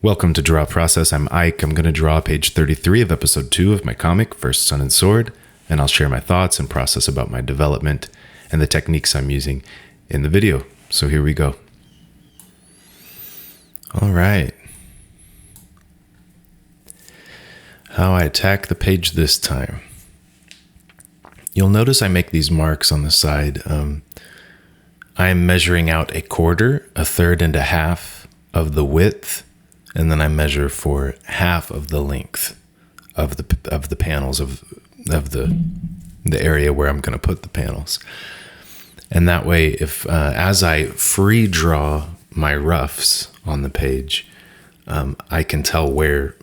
Welcome to Draw Process. I'm Ike. I'm going to draw page 33 of episode 2 of my comic, First Sun and Sword, and I'll share my thoughts and process about my development and the techniques I'm using in the video. So here we go. All right. How I attack the page this time. You'll notice I make these marks on the side. I'm measuring out a quarter, a third, and a half of the width, and then I measure for half of the length of the panels of the area where I'm going to put the panels. And that way, if as I free draw my roughs on the page, I can tell where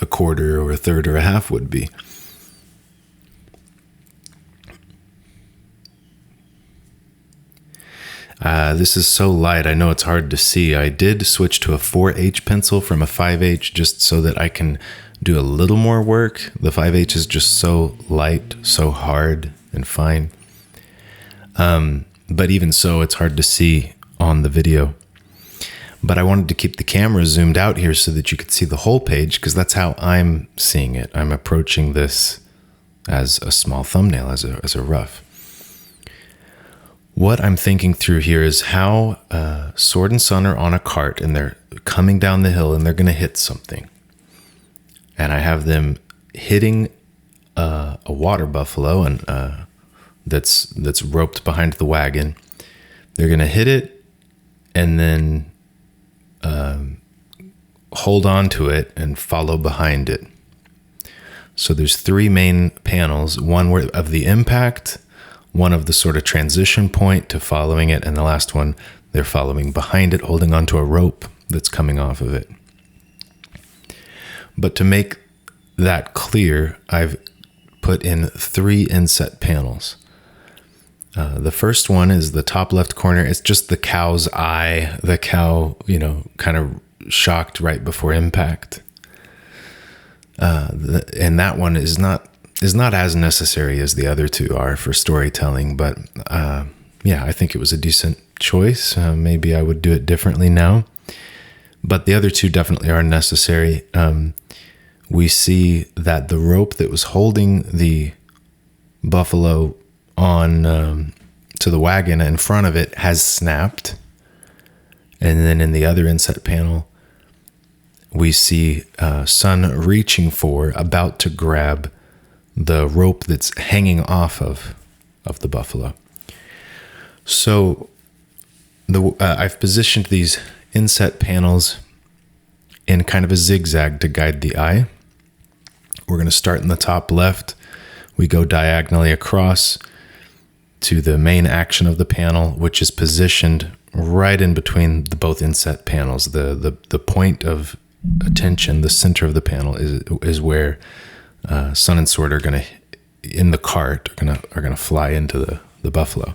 a quarter or a third or a half would be. This is so light, I know it's hard to see. I did switch to a 4H pencil from a 5H just so that I can do a little more work. The 5H is just so light, so hard and fine. But even so, it's hard to see on the video. But I wanted to keep the camera zoomed out here so that you could see the whole page, because that's how I'm seeing it. I'm approaching this as a small thumbnail, as a rough. What I'm thinking through here is how Sword and Sun are on a cart and they're coming down the hill and they're going to hit something. And I have them hitting a water buffalo and that's roped behind the wagon. They're going to hit it and then hold on to it and follow behind it. So there's three main panels, one of the impact, one of the sort of transition point to following it, and the last one, they're following behind it, holding onto a rope that's coming off of it. But to make that clear, I've put in 3 inset panels. The first one is the top left corner. It's just the cow's eye, the cow, kind of shocked right before impact. And that one is not as necessary as the other two are for storytelling, but I think it was a decent choice. Maybe I would do it differently now, but the other two definitely are necessary. We see that the rope that was holding the buffalo on to the wagon in front of it has snapped, and then in the other inset panel, we see Sun reaching for, about to grab the rope that's hanging off of the buffalo. So I've positioned these inset panels in kind of a zigzag to guide the eye. We're going to start in the top left. We go diagonally across to the main action of the panel, which is positioned right in between both inset panels. The point of attention, the center of the panel is where Sun and Sword are going to, in the cart, are going to fly into the buffalo.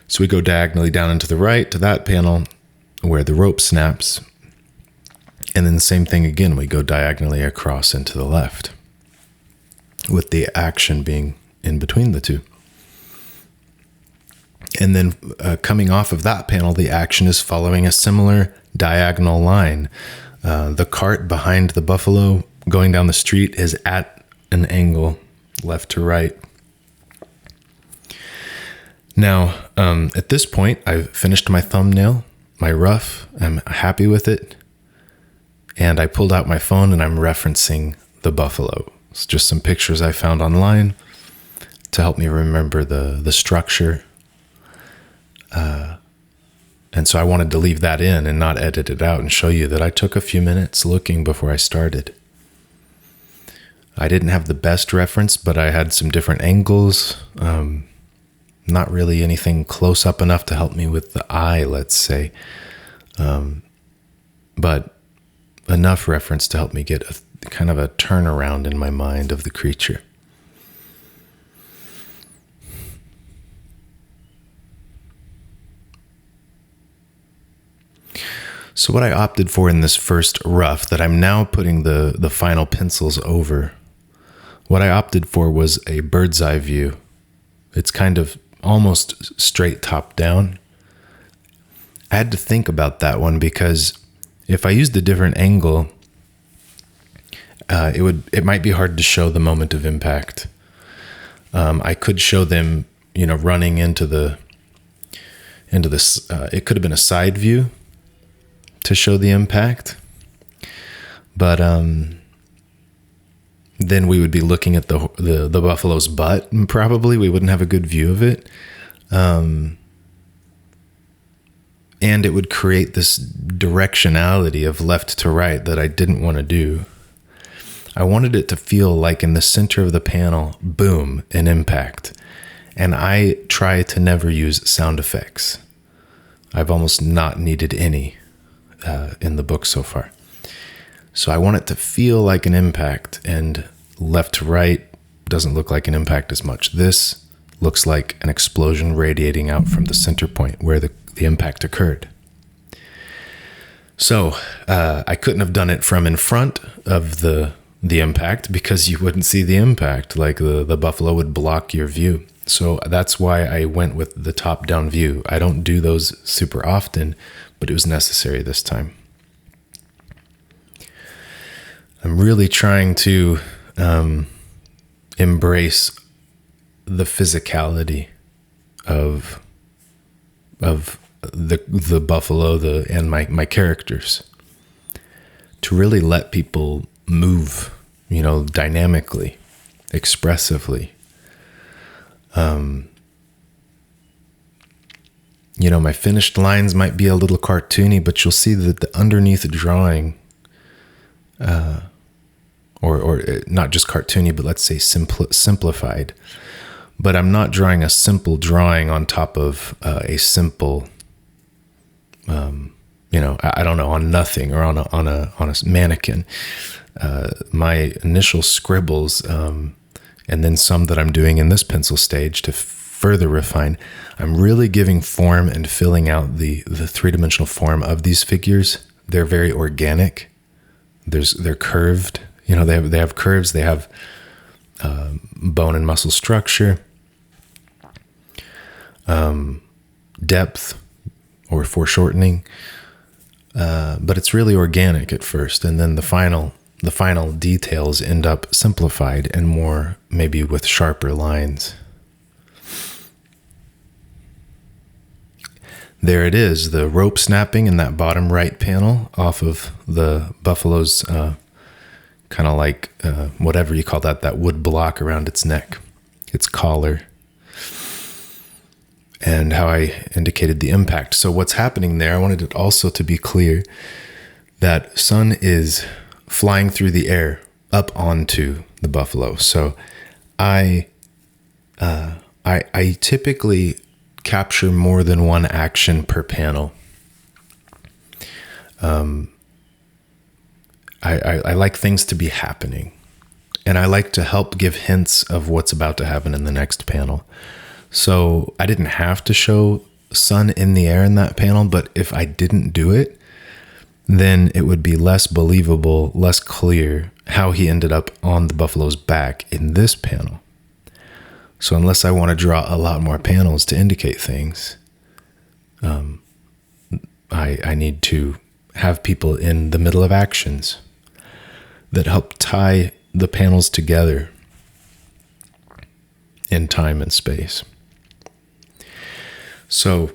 So we go diagonally down and to the right to that panel where the rope snaps. And then the same thing again, we go diagonally across into the left, with the action being in between the two. And then coming off of that panel, the action is following a similar diagonal line. The cart behind the buffalo going down the street is at an angle left to right. Now, at this point, I've finished my thumbnail, my rough. I'm happy with it. And I pulled out my phone and I'm referencing the buffalo. It's just some pictures I found online to help me remember the structure. And so I wanted to leave that in and not edit it out and show you that I took a few minutes looking before I started. I didn't have the best reference, but I had some different angles. Not really anything close up enough to help me with the eye, let's say. But enough reference to help me get a kind of a turnaround in my mind of the creature. So what I opted for in this first rough that I'm now putting the final pencils over, what I opted for was a bird's eye view. It's kind of almost straight top down. I had to think about that one because If I used a different angle, it might be hard to show the moment of impact. I could show them, running into this. It could have been a side view to show the impact, but then we would be looking at the buffalo's butt, and probably we wouldn't have a good view of it. And it would create this directionality of left to right that I didn't want to do. I wanted it to feel like in the center of the panel, boom, an impact. And I try to never use sound effects. I've almost not needed any in the book so far. So I want it to feel like an impact, and left to right doesn't look like an impact as much. This looks like an explosion radiating out from the center point where the impact occurred. So I couldn't have done it from in front of the impact, because you wouldn't see the impact. Like the buffalo would block your view. So that's why I went with the top-down view. I don't do those super often, but it was necessary this time. I'm really trying to embrace the physicality of the buffalo and my characters, to really let people move, dynamically, expressively. My finished lines might be a little cartoony, but you'll see that the underneath drawing, or not just cartoony, but let's say simplified. But I'm not drawing a simple drawing on top of a simple, I don't know, on nothing, or on a mannequin. My initial scribbles, and then some that I'm doing in this pencil stage to further refine, I'm really giving form and filling out the three-dimensional form of these figures. They're very organic. They're curved. They have curves. They have bone and muscle structure, depth or foreshortening. But it's really organic at first, and then the final details end up simplified and more maybe with sharper lines. There it is, the rope snapping in that bottom right panel off of the buffalo's kind of like whatever you call that wood block around its neck, its collar, and how I indicated the impact. So what's happening there, I wanted it also to be clear that sun is flying through the air up onto the buffalo. So I typically capture more than one action per panel. I like things to be happening, and I like to help give hints of what's about to happen in the next panel. So I didn't have to show sun in the air in that panel, but if I didn't do it, then it would be less believable, less clear how he ended up on the buffalo's back in this panel. So unless I want to draw a lot more panels to indicate things, I need to have people in the middle of actions that help tie the panels together in time and space. So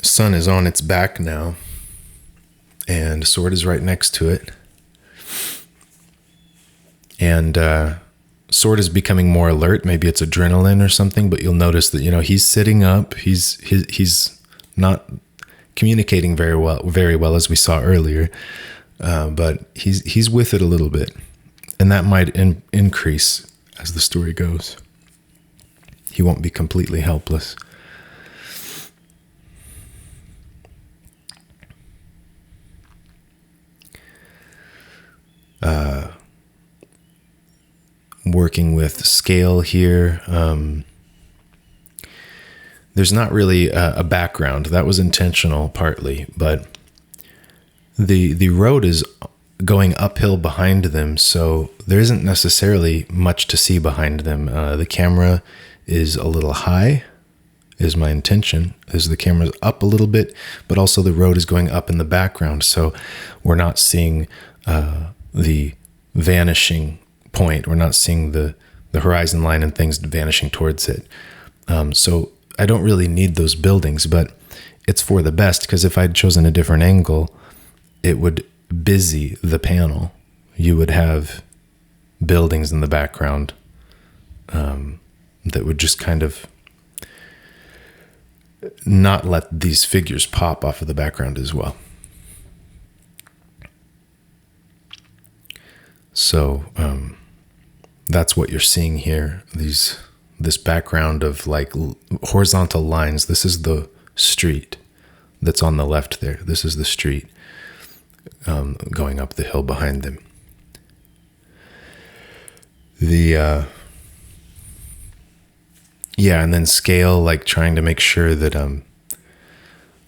sun is on its back now, and Sword is right next to it. And Sword is becoming more alert. Maybe it's adrenaline or something, but you'll notice that, he's sitting up. He's not communicating very well as we saw earlier, but he's with it a little bit, and that might increase as the story goes. He won't be completely helpless. Working with scale here. There's not really a background. That was intentional partly, but the road is going uphill behind them, so there isn't necessarily much to see behind them. The camera is a little high, is my intention, is the camera's up a little bit, but also the road is going up in the background. So we're not seeing the vanishing point. We're not seeing the horizon line and things vanishing towards it. So I don't really need those buildings, but it's for the best, because if I'd chosen a different angle, it would busy the panel. You would have buildings in the background that would just kind of not let these figures pop off of the background as well. So that's what you're seeing here. This background of like horizontal lines. This is the street that's on the left there. This is the street going up the hill behind them. And then scale, like trying to make sure that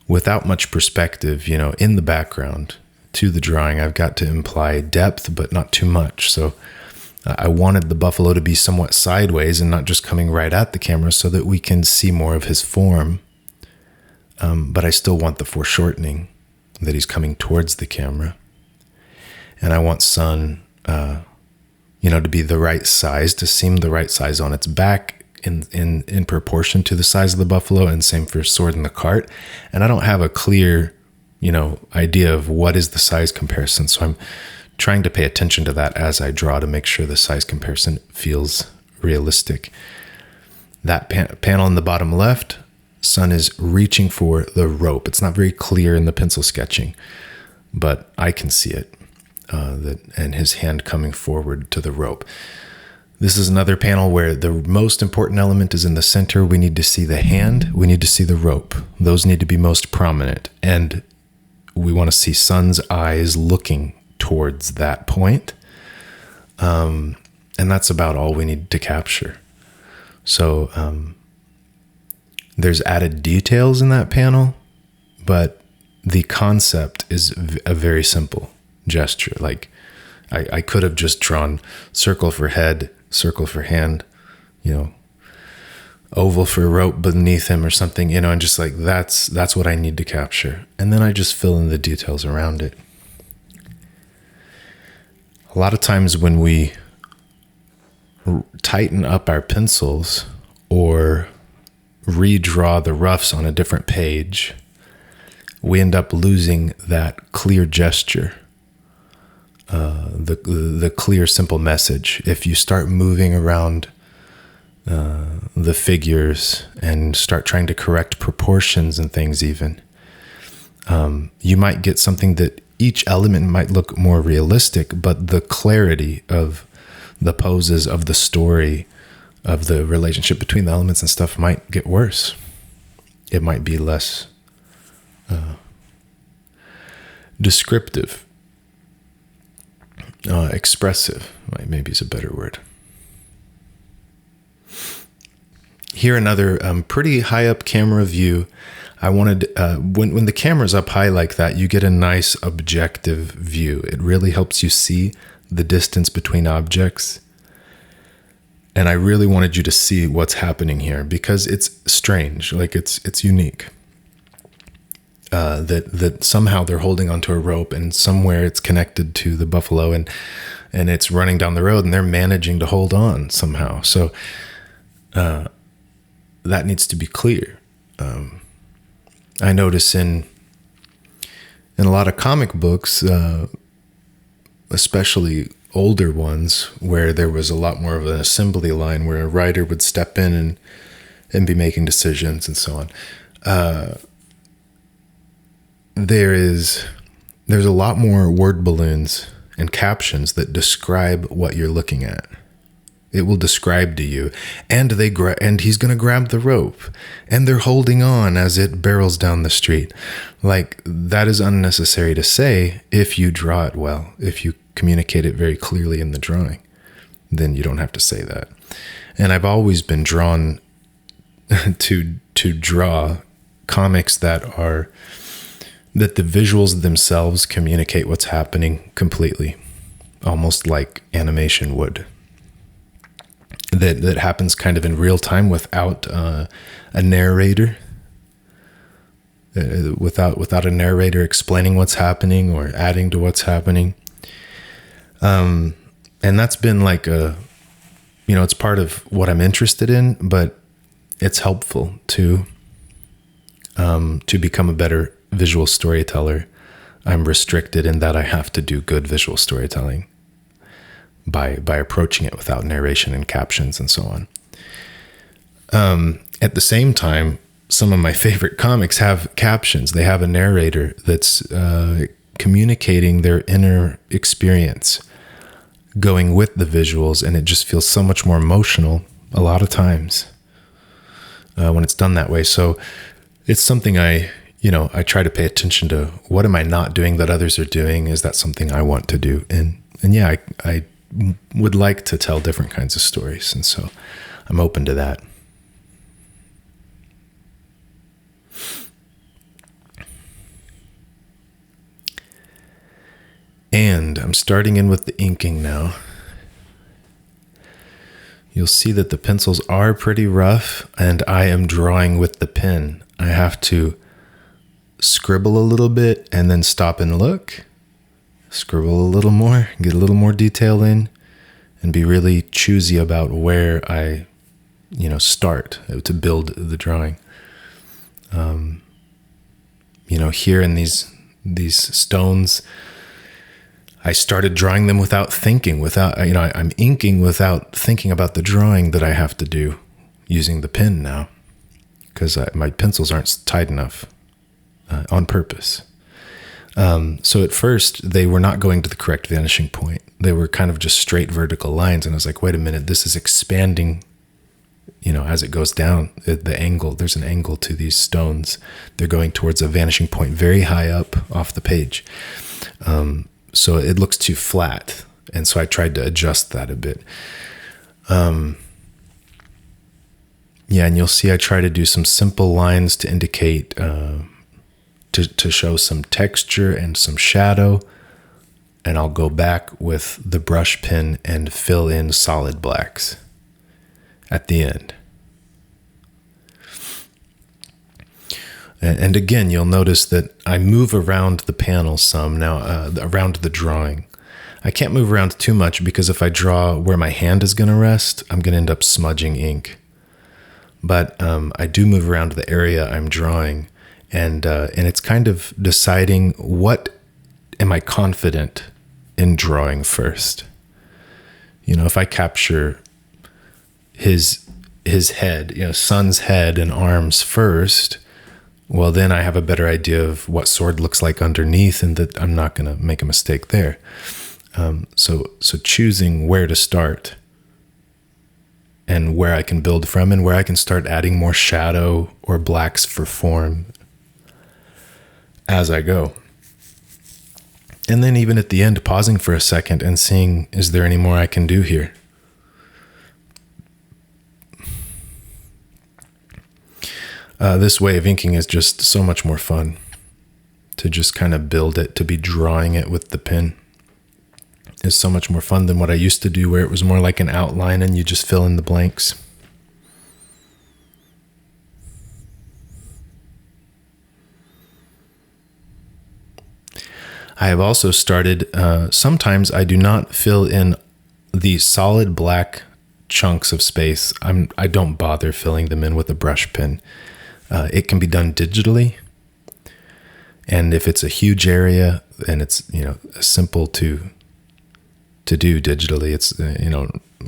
without much perspective, in the background to the drawing, I've got to imply depth, but not too much. So I wanted the buffalo to be somewhat sideways and not just coming right at the camera, so that we can see more of his form. But I still want the foreshortening, that he's coming towards the camera. And I want Sun, to be the right size, to seem the right size on its back in proportion to the size of the buffalo, and same for Sword in the Cart. And I don't have a clear, idea of what is the size comparison. So I'm trying to pay attention to that as I draw, to make sure the size comparison feels realistic. That panel in the bottom left, Sun is reaching for the rope. It's not very clear in the pencil sketching, but I can see it, and his hand coming forward to the rope. This is another panel where the most important element is in the center. We need to see the hand. We need to see the rope. Those need to be most prominent. And we want to see Sun's eyes looking towards that point. And that's about all we need to capture. So there's added details in that panel, but the concept is a very simple gesture. Like I could have just drawn circle for head, circle for hand, oval for rope beneath him or something, and just like that's what I need to capture. And then I just fill in the details around it. A lot of times when we tighten up our pencils or redraw the roughs on a different page, we end up losing that clear gesture. The clear, simple message. If you start moving around the figures and start trying to correct proportions and things even, you might get something that each element might look more realistic, but the clarity of the poses, of the story, of the relationship between the elements and stuff might get worse. It might be less descriptive. Expressive, maybe is a better word. Here, another pretty high up camera view. I wanted, when the camera's up high like that, you get a nice objective view. It really helps you see the distance between objects. And I really wanted you to see what's happening here, because it's strange, like it's unique. That somehow they're holding onto a rope, and somewhere it's connected to the buffalo, and it's running down the road, and they're managing to hold on somehow. So that needs to be clear. I notice in a lot of comic books, especially older ones, where there was a lot more of an assembly line, where a writer would step in and be making decisions and so on. There's a lot more word balloons and captions that describe what you're looking at. It will describe to you, and and he's going to grab the rope, and they're holding on as it barrels down the street. Like, that is unnecessary to say if you draw it well. If you communicate it very clearly in the drawing, then you don't have to say that. And I've always been drawn to draw comics that the visuals themselves communicate what's happening completely, almost like animation would. that happens kind of in real time without a narrator, without a narrator explaining what's happening or adding to what's happening. And that's been like it's part of what I'm interested in, but it's helpful to become a better visual storyteller. I'm restricted in that I have to do good visual storytelling by approaching it without narration and captions and so on. At the same time, some of my favorite comics have captions. They have a narrator that's communicating their inner experience, going with the visuals, and it just feels so much more emotional a lot of times when it's done that way. So it's something I try to pay attention to. What am I not doing that others are doing? Is that something I want to do? And yeah, I would like to tell different kinds of stories, and so I'm open to that. And I'm starting in with the inking now. You'll see that the pencils are pretty rough, and I am drawing with the pen. I have to scribble a little bit and then stop and look, scribble a little more, get a little more detail in, and be really choosy about where I, start to build the drawing. Here in these stones, I started drawing them without thinking, I'm inking without thinking about the drawing that I have to do using the pen now, because my pencils aren't tight enough on purpose. So at first, they were not going to the correct vanishing point. They were kind of just straight vertical lines. And I was like, wait a minute, this is expanding, as it goes down, the angle, there's an angle to these stones. They're going towards a vanishing point very high up off the page. So it looks too flat. And so I tried to adjust that a bit. And you'll see I try to do some simple lines to indicate, to show some texture and some shadow. And I'll go back with the brush pen and fill in solid blacks at the end. And again, you'll notice that I move around the panel some now, around the drawing. I can't move around too much because if I draw where my hand is going to rest, I'm going to end up smudging ink. But I do move around the area I'm drawing, and it's kind of deciding what am I confident in drawing first. If I capture his head, son's head and arms first, well, then I have a better idea of what sword looks like underneath, and that I'm not going to make a mistake there. So choosing where to start and where I can build from, and where I can start adding more shadow or blacks for form as I go. And then even at the end, pausing for a second and seeing, is there any more I can do here? This way of inking is just so much more fun, to just kind of build it, to be drawing it with the pen is so much more fun than what I used to do, where it was more like an outline and you just fill in the blanks. I have also started, sometimes I do not fill in the solid black chunks of space. I don't bother filling them in with a brush pen. It can be done digitally. And if it's a huge area and it's, simple to do digitally, it's,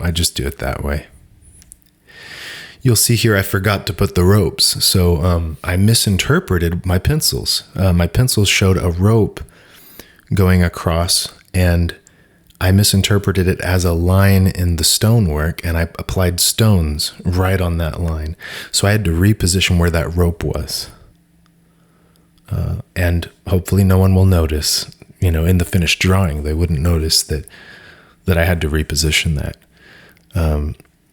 I just do it that way. You'll see here I forgot to put the ropes. So I misinterpreted my pencils. My pencils showed a rope going across, and I misinterpreted it as a line in the stonework, and I applied stones right on that line. So I had to reposition where that rope was. And hopefully no one will notice, in the finished drawing, they wouldn't notice that I had to reposition that.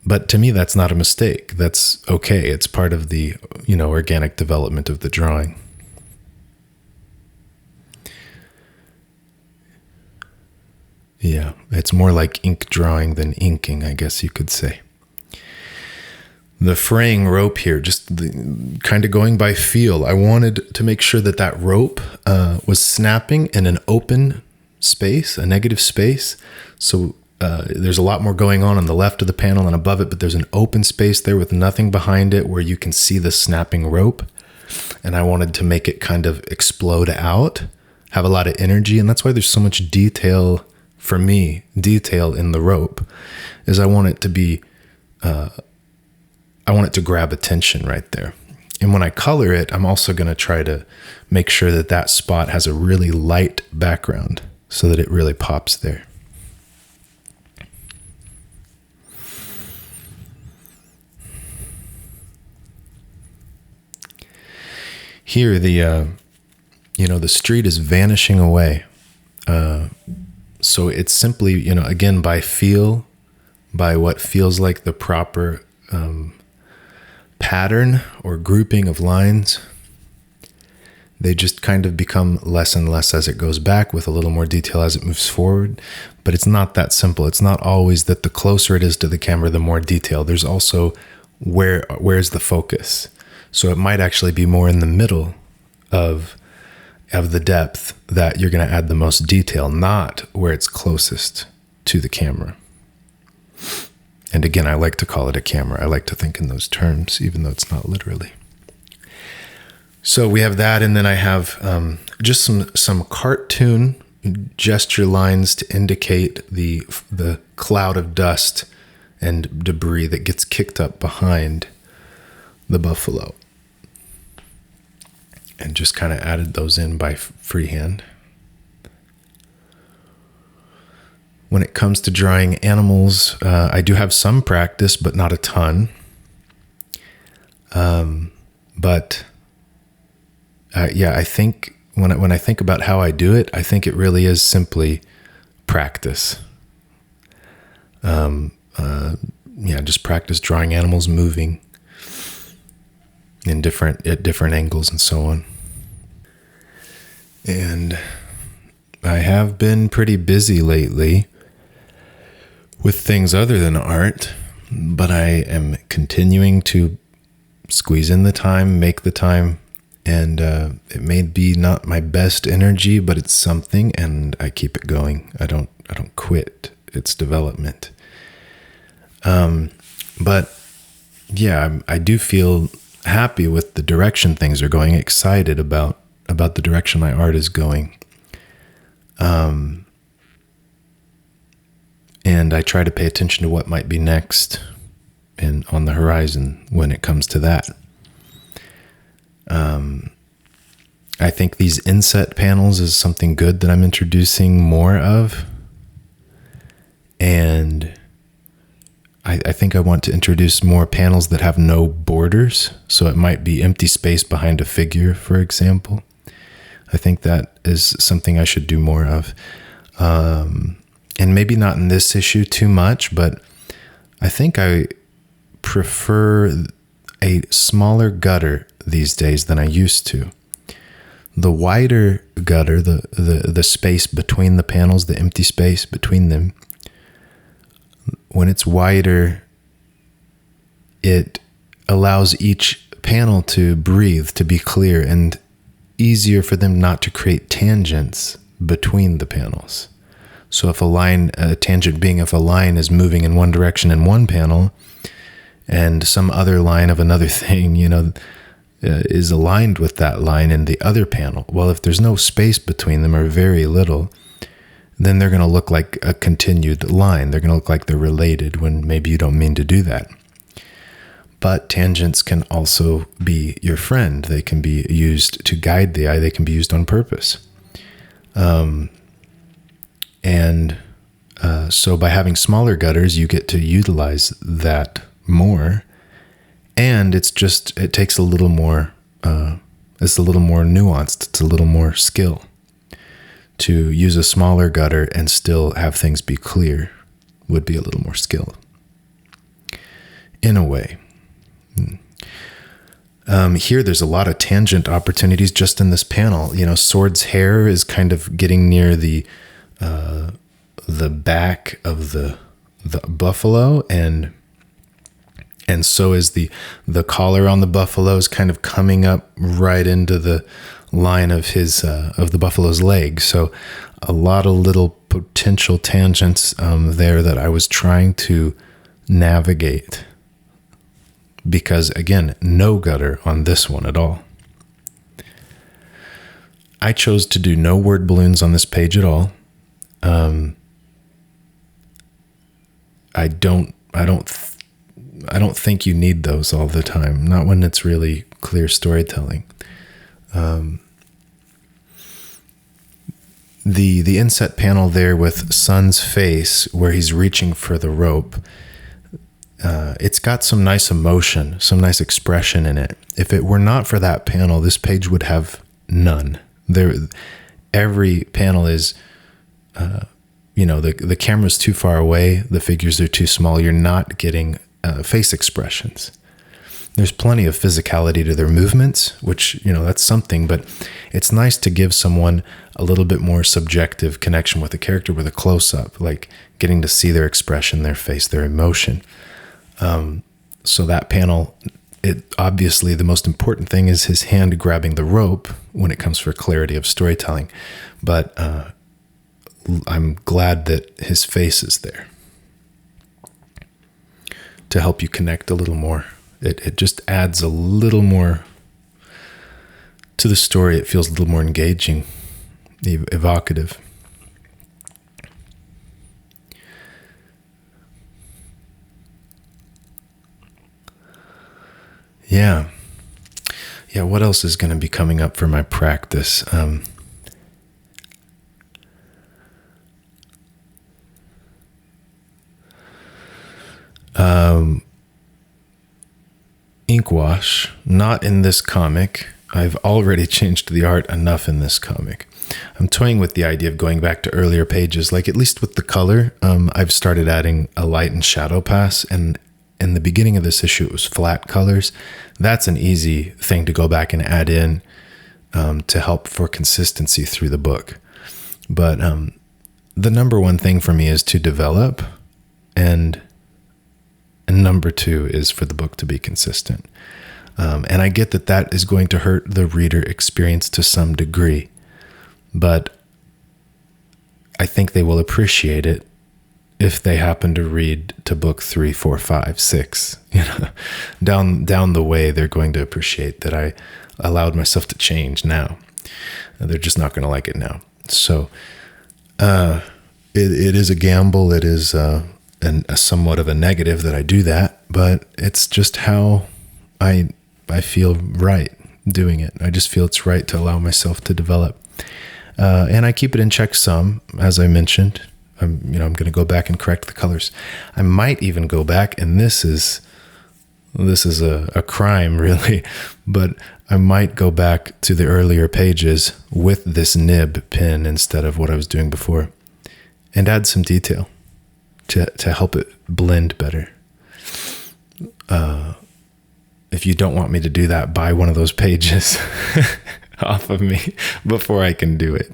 But to me, that's not a mistake. That's okay. It's part of the, organic development of the drawing. Yeah, it's more like ink drawing than inking, I guess you could say. the fraying rope here, just kind of going by feel. I wanted to make sure that that rope was snapping in an open space, a negative space. So there's a lot more going on the left of the panel and above it, but there's an open space there with nothing behind it where you can see the snapping rope. And I wanted to make it kind of explode out, have a lot of energy. And that's why there's so much detail, for me, detail in the rope, is I want it to be, I want it to grab attention right there. And when I color it, I'm also going to try to make sure that that spot has a really light background so that it really pops there. Here, the street is vanishing away. So it's simply, again, by feel, by what feels like the proper pattern or grouping of lines. They just kind of become less and less as it goes back, with a little more detail as it moves forward. But it's not that simple. It's not always that the closer it is to the camera, the more detail. There's also where's the focus. So it might actually be more in the middle of the depth that you're going to add the most detail, not where it's closest to the camera. And again, I like to call it a camera. I like to think in those terms, even though it's not literally. So we have that, and then I have just some cartoon gesture lines to indicate the cloud of dust and debris that gets kicked up behind the buffalo. And just kind of added those in by freehand. When it comes to drawing animals, I do have some practice, but not a ton. I think when I think about how I do it, I think it really is simply practice. Just practice drawing animals moving at different angles and so on. And I have been pretty busy lately with things other than art, but I am continuing to squeeze in the time, make the time, and it may be not my best energy, but it's something, and I keep it going. I don't quit its development. But yeah, I do feel happy with the direction things are going, excited about the direction my art is going. And I try to pay attention to what might be next and on the horizon when it comes to that. I think these inset panels is something good that I'm introducing more of. And I think I want to introduce more panels that have no borders. So it might be empty space behind a figure, for example. I think that is something I should do more of. And maybe not in this issue too much, but I think I prefer a smaller gutter these days than I used to. The wider gutter, the space between the panels, the empty space between them, when it's wider, it allows each panel to breathe, to be clear, and easier for them not to create tangents between the panels. So if a tangent being if a line is moving in one direction in one panel and some other line of another thing, is aligned with that line in the other panel. Well, if there's no space between them or very little, then they're going to look like a continued line. They're going to look like they're related when maybe you don't mean to do that. But tangents can also be your friend. They can be used to guide the eye. They can be used on purpose. So by having smaller gutters, you get to utilize that more. And it takes a little more, it's a little more nuanced. It's a little more skill to use a smaller gutter and still have things be clear. Would be a little more skill in a way. Here, there's a lot of tangent opportunities just in this panel. Sword's hair is kind of getting near the back of the buffalo, and And so is the collar on the buffaloes kind of coming up right into the line of the buffalo's leg. So a lot of little potential tangents there that I was trying to navigate, because again, no gutter on this one at all. I chose to do no word balloons on this page at all. I don't think you need those all the time, not when it's really clear storytelling. The inset panel there with Sun's face where he's reaching for the rope, it's got some nice emotion, some nice expression in it. If it were not for that panel, this page would have none. Every panel is, the camera's too far away, the figures are too small, you're not getting face expressions. There's plenty of physicality to their movements, which, that's something, but it's nice to give someone a little bit more subjective connection with the character with a close-up, like getting to see their expression, their face, their emotion. So that panel, obviously the most important thing is his hand grabbing the rope when it comes for clarity of storytelling. But I'm glad that his face is there to help you connect a little more. It just adds a little more to the story. It feels a little more engaging, evocative. Yeah. What else is going to be coming up for my practice? Ink wash, not in this comic. I've already changed the art enough in this comic. I'm toying with the idea of going back to earlier pages, like at least with the color. I've started adding a light and shadow pass, and in the beginning of this issue, it was flat colors. That's an easy thing to go back and add in to help for consistency through the book. But the number one thing for me is to develop, and number two is for the book to be consistent. And I get that is going to hurt the reader experience to some degree, but I think they will appreciate it if they happen to read to book 3, 4, 5, 6, down the way. They're going to appreciate that I allowed myself to change now. They're just not going to like it now. So it is a gamble. It is a somewhat of a negative that I do that, but it's just how I feel right doing it. I just feel it's right to allow myself to develop. And I keep it in check some, as I mentioned. I'm going to go back and correct the colors. I might even go back, and this is a crime, really, but I might go back to the earlier pages with this nib pen instead of what I was doing before, and add some detail to help it blend better. If you don't want me to do that, buy one of those pages off of me before I can do it.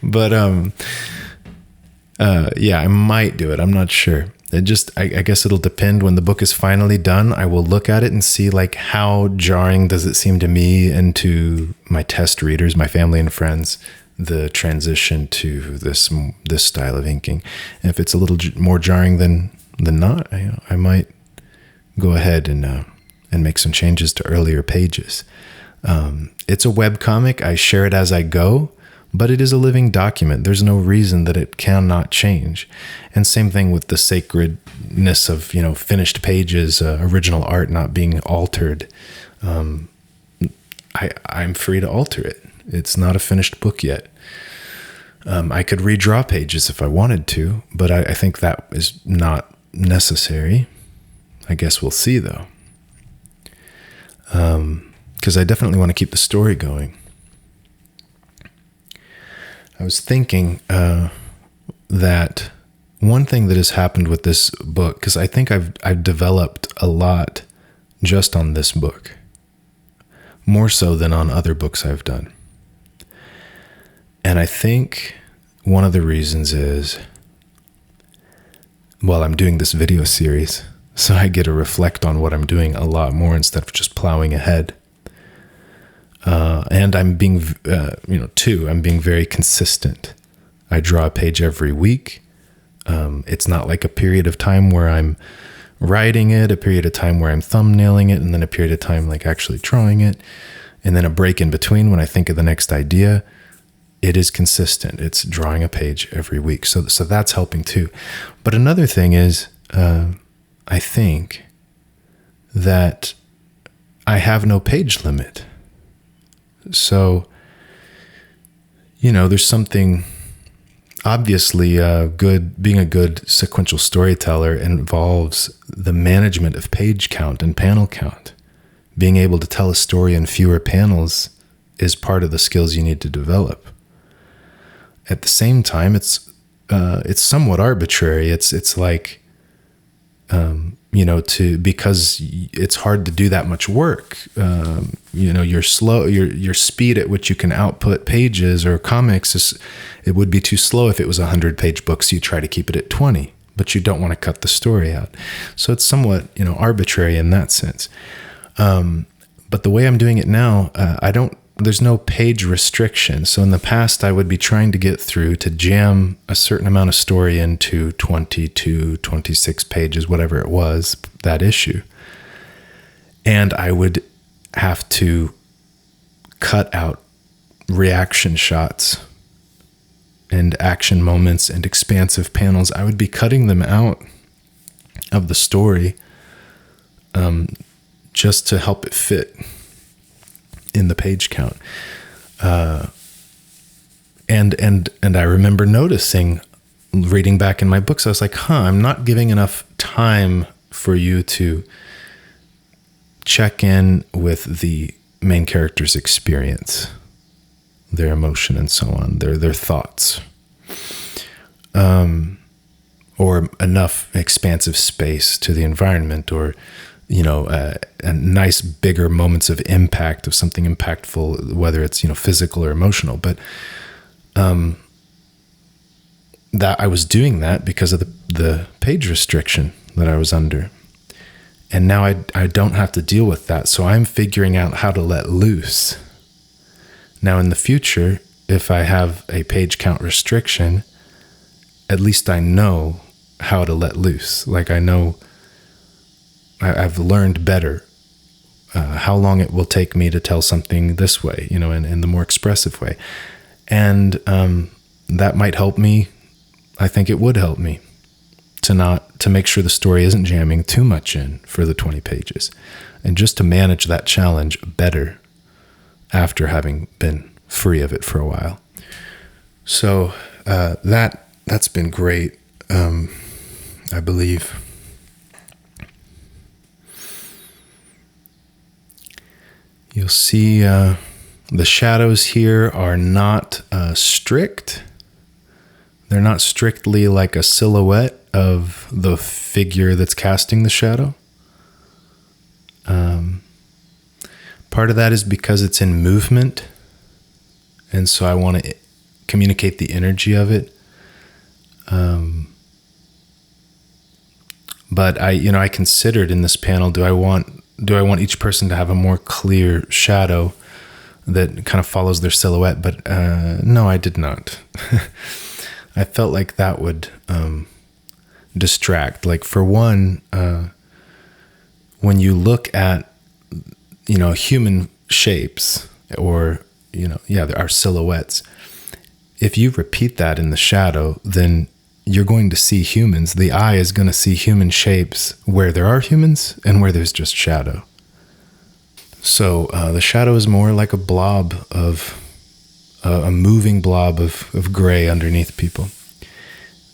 But I might do it. I'm not sure. I guess it'll depend. When the book is finally done, I will look at it and see like how jarring does it seem to me and to my test readers, my family and friends, the transition to this style of inking. And if it's a little more jarring than not, I might go ahead and make some changes to earlier pages. It's a web comic. I share it as I go, but it is a living document. There's no reason that it cannot change. And same thing with the sacredness of, finished pages, original art not being altered. I'm free to alter it. It's not a finished book yet. I could redraw pages if I wanted to, but I think that is not necessary. I guess we'll see, though. Because I definitely want to keep the story going. I was thinking that one thing that has happened with this book, because I think I've developed a lot just on this book, more so than on other books I've done. And I think one of the reasons is, I'm doing this video series, So I get to reflect on what I'm doing a lot more instead of just plowing ahead. And I'm being, I'm being very consistent. I draw a page every week. It's not like a period of time where I'm writing it, a period of time where I'm thumbnailing it, and then a period of time like actually drawing it, and then a break in between when I think of the next idea. It is consistent. It's drawing a page every week. So that's helping too. But another thing is, I think that I have no page limit. So, there's something, obviously, being a good sequential storyteller involves the management of page count and panel count. Being able to tell a story in fewer panels is part of the skills you need to develop. At the same time, it's somewhat arbitrary. It's like, because it's hard to do that much work. You're slow. Your speed at which you can output pages or comics it would be too slow if it was 100-page book. So you try to keep it at 20, but you don't want to cut the story out. So it's somewhat, arbitrary in that sense. But the way I'm doing it now, there's no page restriction. So in the past, I would be trying to get through to jam a certain amount of story into 22, 26 pages, whatever it was, that issue. And I would have to cut out reaction shots and action moments and expansive panels. I would be cutting them out of the story just to help it fit in the page count. And I remember noticing, reading back in my books, I was like, I'm not giving enough time for you to check in with the main character's experience, their emotion and so on, their thoughts, or enough expansive space to the environment, or a nice bigger moments of impact of something impactful, whether it's, physical or emotional. But that I was doing that because of the page restriction that I was under. And now I don't have to deal with that. So I'm figuring out how to let loose. Now in the future, if I have a page count restriction, at least I know how to let loose. Like I know I've learned better how long it will take me to tell something this way, in the more expressive way. And that might help me. I think it would help me to make sure the story isn't jamming too much in for the 20 pages, and just to manage that challenge better after having been free of it for a while. So that's been great, I believe. You'll see the shadows here are not strict. They're not strictly like a silhouette of the figure that's casting the shadow. Part of that is because it's in movement, and so I want to communicate the energy of it. But I considered in this panel, do I want each person to have a more clear shadow that kind of follows their silhouette? But no, I did not. I felt like that would distract. Like for one, when you look at, human shapes, or, there are silhouettes. If you repeat that in the shadow, then you're going to see humans. The eye is going to see human shapes where there are humans and where there's just shadow. So the shadow is more like a blob of a moving blob of gray underneath people.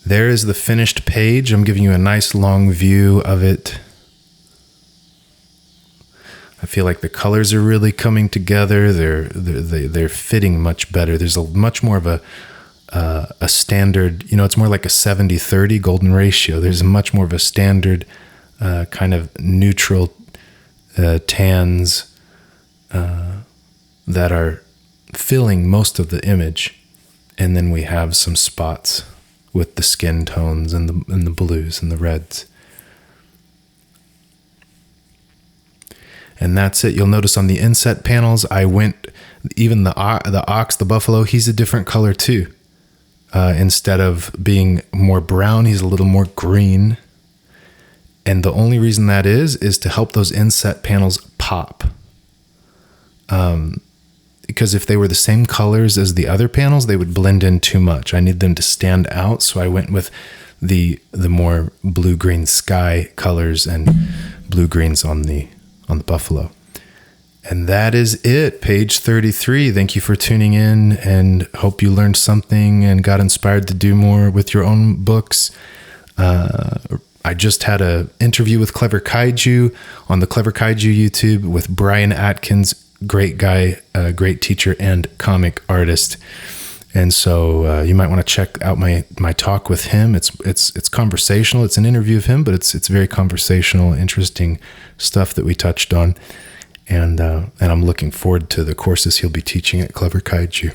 There is the finished page. I'm giving you a nice long view of it. I feel like the colors are really coming together. They're fitting much better. There's a much more of a standard, it's more like a 70-30 golden ratio. There's a much more of a standard kind of neutral tans that are filling most of the image. And then we have some spots with the skin tones and the blues and the reds. And that's it. You'll notice on the inset panels, I went, even the ox, the buffalo, he's a different color too. Instead of being more brown, he's a little more green. And the only reason that is to help those inset panels pop. Because if they were the same colors as the other panels, they would blend in too much. I need them to stand out. So I went with the more blue-green sky colors and blue-greens on the buffalo. And that is it, page 33. Thank you for tuning in, and hope you learned something and got inspired to do more with your own books. I just had an interview with Clever Kaiju on the Clever Kaiju YouTube with Brian Atkins, great guy, great teacher and comic artist. And so you might want to check out my talk with him. It's conversational. It's an interview of him, but it's very conversational, interesting stuff that we touched on. And I'm looking forward to the courses he'll be teaching at Clever Kaiju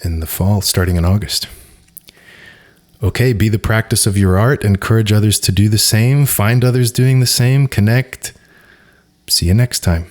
in the fall, starting in August. Okay, be the practice of your art. Encourage others to do the same. Find others doing the same. Connect. See you next time.